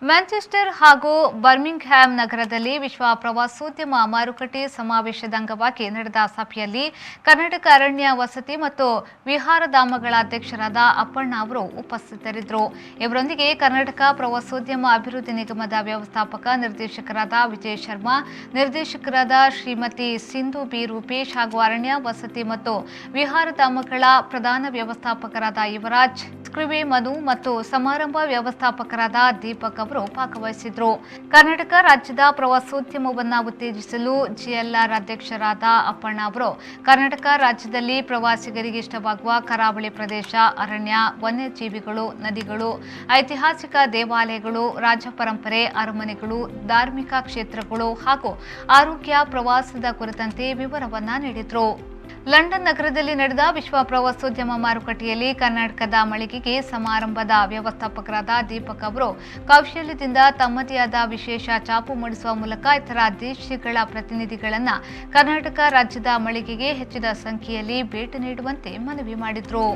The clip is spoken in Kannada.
ಮ್ಯಾಂಚೆಸ್ಟರ್ ಹಾಗೂ ಬರ್ಮಿಂಗ್ಹ್ಯಾಮ್ ನಗರದಲ್ಲಿ ವಿಶ್ವ ಪ್ರವಾಸೋದ್ಯಮ ಮಾರುಕಟ್ಟೆ ಸಮಾವೇಶದ ಅಂಗವಾಗಿ ನಡೆದ ಸಭೆಯಲ್ಲಿ ಕರ್ನಾಟಕ ಅರಣ್ಯ ವಸತಿ ಮತ್ತು ವಿಹಾರಧಾಮಗಳ ಅಧ್ಯಕ್ಷರಾದ ಅಪ್ಪಣ್ಣ ಅವರು ಉಪಸ್ಥಿತರಿದ್ದರು. ಇವರೊಂದಿಗೆ ಕರ್ನಾಟಕ ಪ್ರವಾಸೋದ್ಯಮ ಅಭಿವೃದ್ಧಿ ನಿಗಮದ ವ್ಯವಸ್ಥಾಪಕ ನಿರ್ದೇಶಕರಾದ ವಿಜಯ್ ಶರ್ಮಾ, ನಿರ್ದೇಶಕರಾದ ಶ್ರೀಮತಿ ಸಿಂಧು ಬಿ ರೂಪೇಶ್ ಹಾಗೂ ಅರಣ್ಯ ವಸತಿ ಮತ್ತು ವಿಹಾರಧಾಮಗಳ ಪ್ರಧಾನ ವ್ಯವಸ್ಥಾಪಕರಾದ ಯುವರಾಜ್ ಸ್ಕ್ರಿವೆ ಮನು ಮತ್ತು ಸಮಾರಂಭ ವ್ಯವಸ್ಥಾಪಕರಾದ ದೀಪಕ್ ಅವರು ಭಾಗವಹಿಸಿದ್ರು. ಕರ್ನಾಟಕ ರಾಜ್ಯದ ಪ್ರವಾಸೋದ್ಯಮವನ್ನು ಉತ್ತೇಜಿಸಲು ಜಿಎಲ್ಆರ್ ಅಧ್ಯಕ್ಷರಾದ ಅಪ್ಪಣ್ಣ ಅವರು ಕರ್ನಾಟಕ ರಾಜ್ಯದಲ್ಲಿ ಪ್ರವಾಸಿಗರಿಗೆ ಇಷ್ಟವಾಗುವ ಕರಾವಳಿ ಪ್ರದೇಶ, ಅರಣ್ಯ, ವನ್ಯಜೀವಿಗಳು, ನದಿಗಳು, ಐತಿಹಾಸಿಕ ದೇವಾಲಯಗಳು, ರಾಜ ಪರಂಪರೆ, ಅರಮನೆಗಳು, ಧಾರ್ಮಿಕ ಕ್ಷೇತ್ರಗಳು ಹಾಗೂ ಆರೋಗ್ಯ ಪ್ರವಾಸದ ಕುರಿತಂತೆ ವಿವರವನ್ನ ನೀಡಿದ್ರು. ಲಂಡನ್ ನಗರದಲ್ಲಿ ನಡೆದ ವಿಶ್ವ ಪ್ರವಾಸೋದ್ಯಮ ಮಾರುಕಟ್ಟೆಯಲ್ಲಿ ಕರ್ನಾಟಕದ ಮಳಿಗೆಗೆ ಸಮಾರಂಭದ ವ್ಯವಸ್ಥಾಪಕರಾದ ದೀಪಕ್ ಅವರು ಕೌಶಲ್ಯದಿಂದ ತಮ್ಮದೇ ಆದ ವಿಶೇಷ ಛಾಪು ಮೂಡಿಸುವ ಮೂಲಕ ಇತರ ದೇಶಗಳ ಪ್ರತಿನಿಧಿಗಳನ್ನು ಕರ್ನಾಟಕ ರಾಜ್ಯದ ಮಳಿಗೆಗೆ ಹೆಚ್ಚಿನ ಸಂಖ್ಯೆಯಲ್ಲಿ ಭೇಟಿ ನೀಡುವಂತೆ ಮನವಿ ಮಾಡಿದರು.